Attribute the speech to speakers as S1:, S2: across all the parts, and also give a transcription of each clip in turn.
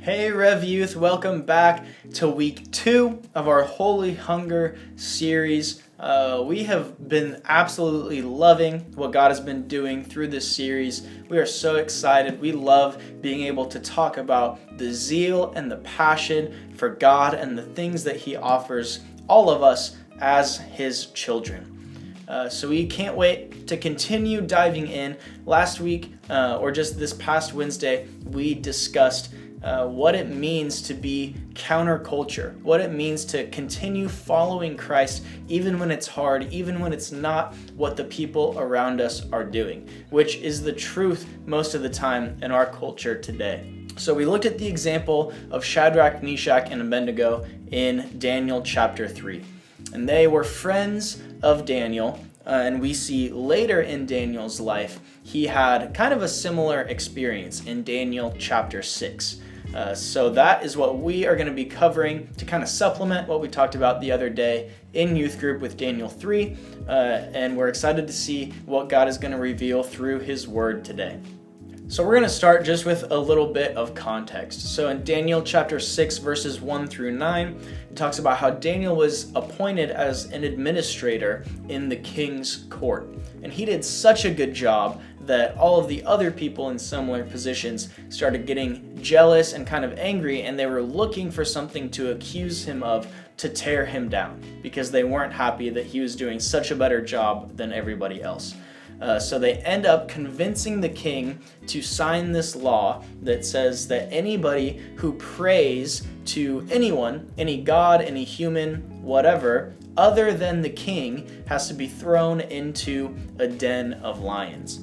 S1: Hey Rev Youth, welcome back to week 2 of our Holy Hunger series. We have been absolutely loving what God has been doing through this series. We are so excited. We love being able to talk about the zeal and the passion for God and the things that He offers all of us as His children. So we can't wait to continue diving in. Last week, or just this past Wednesday, we discussed what it means to be counterculture, what it means to continue following Christ even when it's hard, even when it's not what the people around us are doing, which is the truth most of the time in our culture today. So we looked at the example of Shadrach, Meshach, and Abednego in Daniel chapter 3. And they were friends of Daniel, and we see later in Daniel's life, he had kind of a similar experience in Daniel chapter 6. So that is what we are going to be covering to kind of supplement what we talked about the other day in youth group with Daniel 3. And we're excited to see what God is going to reveal through His Word today. So we're going to start just with a little bit of context. So in Daniel chapter 6, verses 1 through 9, it talks about how Daniel was appointed as an administrator in the king's court. And he did such a good job that all of the other people in similar positions started getting jealous and kind of angry, and they were looking for something to accuse him of to tear him down because they weren't happy that he was doing such a better job than everybody else. So they end up convincing the king to sign this law that says that anybody who prays to anyone, any god, any human, whatever, other than the king, has to be thrown into a den of lions.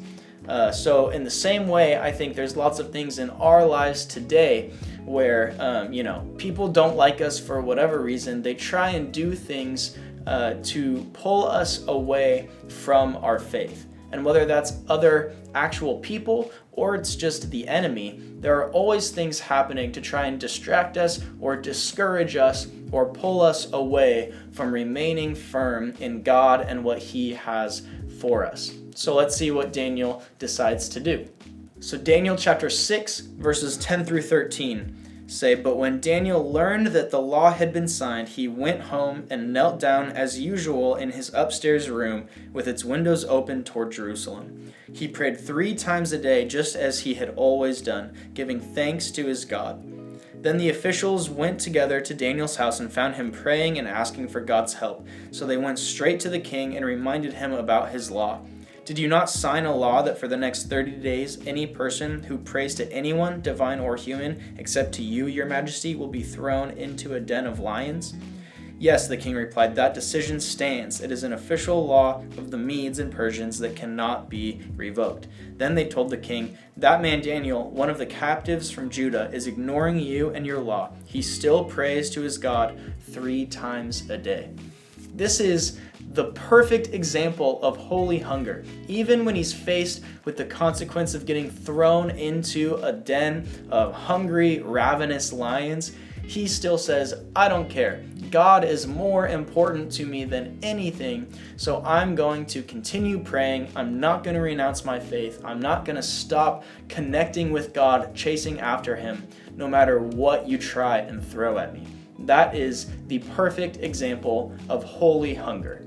S1: So in the same way, I think there's lots of things in our lives today where, people don't like us for whatever reason. They try and do things to pull us away from our faith. And whether that's other actual people or it's just the enemy, there are always things happening to try and distract us or discourage us or pull us away from remaining firm in God and what He has for us. So let's see what Daniel decides to do. So Daniel chapter 6, verses 10 through 13 say, "But when Daniel learned that the law had been signed, he went home and knelt down as usual in his upstairs room with its windows open toward Jerusalem. He prayed 3 times a day, just as he had always done, giving thanks to his God. Then the officials went together to Daniel's house and found him praying and asking for God's help. So they went straight to the king and reminded him about his law. 'Did you not sign a law that for the next 30 days any person who prays to anyone, divine or human, except to you, your majesty, will be thrown into a den of lions?' 'Yes,' the king replied, 'that decision stands. It is an official law of the Medes and Persians that cannot be revoked.' Then they told the king, 'That man Daniel, one of the captives from Judah, is ignoring you and your law. He still prays to his God 3 times a day.'" This is the perfect example of holy hunger. Even when he's faced with the consequence of getting thrown into a den of hungry, ravenous lions, he still says, "I don't care. God is more important to me than anything, so I'm going to continue praying. I'm not going to renounce my faith. I'm not going to stop connecting with God, chasing after Him, no matter what you try and throw at me." That is the perfect example of holy hunger.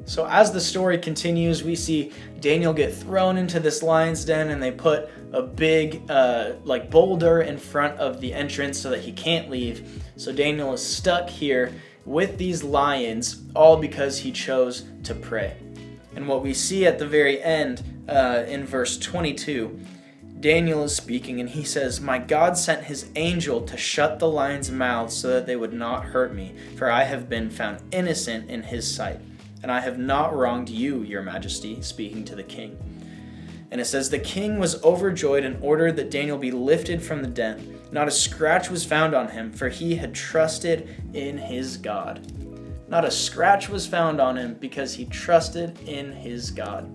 S1: So as the story continues, we see Daniel get thrown into this lion's den, and they put a big boulder in front of the entrance so that he can't leave. So Daniel is stuck here with these lions, all because he chose to pray. And what we see at the very end, in verse 22, Daniel is speaking, and he says, "My God sent His angel to shut the lions' mouths so that they would not hurt me, for I have been found innocent in His sight. And I have not wronged you, your majesty," speaking to the king. And it says, "The king was overjoyed and ordered that Daniel be lifted from the den. Not a scratch was found on him, for he had trusted in his God." Not a scratch was found on him because he trusted in his God.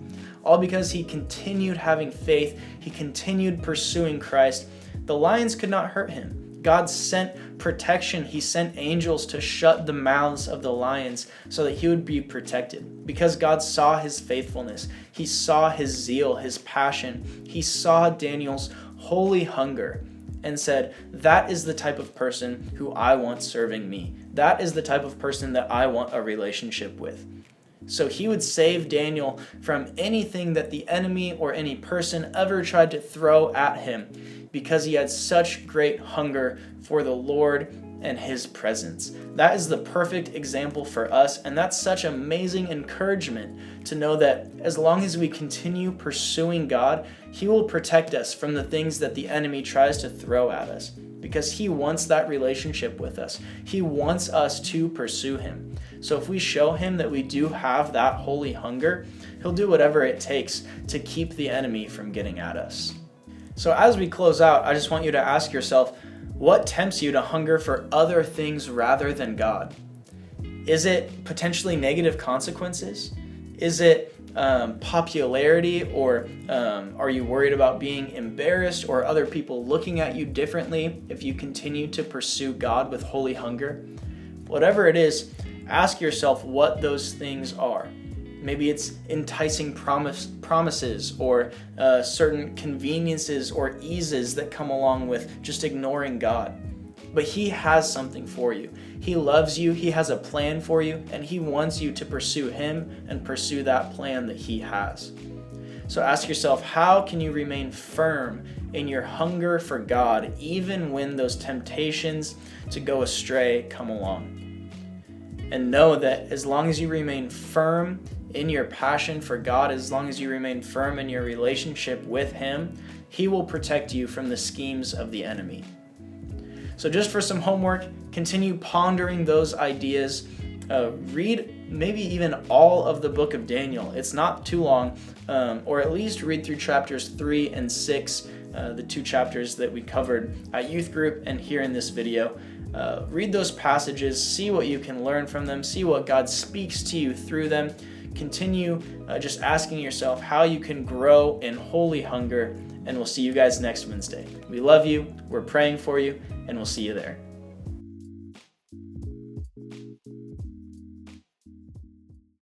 S1: All because he continued having faith, he continued pursuing Christ. The lions could not hurt him. God sent protection. He sent angels to shut the mouths of the lions so that he would be protected. Because God saw his faithfulness. He saw his zeal, his passion. He saw Daniel's holy hunger. and said, that is the type of person who I want serving me. That is the type of person that I want a relationship with. So he would save Daniel from anything that the enemy or any person ever tried to throw at him, because he had such great hunger for the Lord and his presence. That is the perfect example for us, and that's such amazing encouragement to know that as long as we continue pursuing God, he will protect us from the things that the enemy tries to throw at us, because he wants that relationship with us. He wants us to pursue him. So if we show him that we do have that holy hunger, he'll do whatever it takes to keep the enemy from getting at us. So as we close out, I just want you to ask yourself, what tempts you to hunger for other things rather than God? Is it potentially negative consequences? Is it popularity, or are you worried about being embarrassed or other people looking at you differently if you continue to pursue God with holy hunger? Whatever it is, ask yourself what those things are. Maybe it's enticing promises, or certain conveniences or eases that come along with just ignoring God. But he has something for you. He loves you, he has a plan for you, and he wants you to pursue him and pursue that plan that he has. So ask yourself, how can you remain firm in your hunger for God even when those temptations to go astray come along? And know that as long as you remain firm in your passion for God, as long as you remain firm in your relationship with him, he will protect you from the schemes of the enemy. So just for some homework, continue pondering those ideas. Read maybe even all of the book of Daniel. It's not too long, or at least read through chapters 3 and 6, the two chapters that we covered at youth group and here in this video. Read those passages, see what you can learn from them, see what God speaks to you through them. Continue just asking yourself how you can grow in holy hunger, and we'll see you guys next Wednesday. We love you, we're praying for you, and we'll see you there.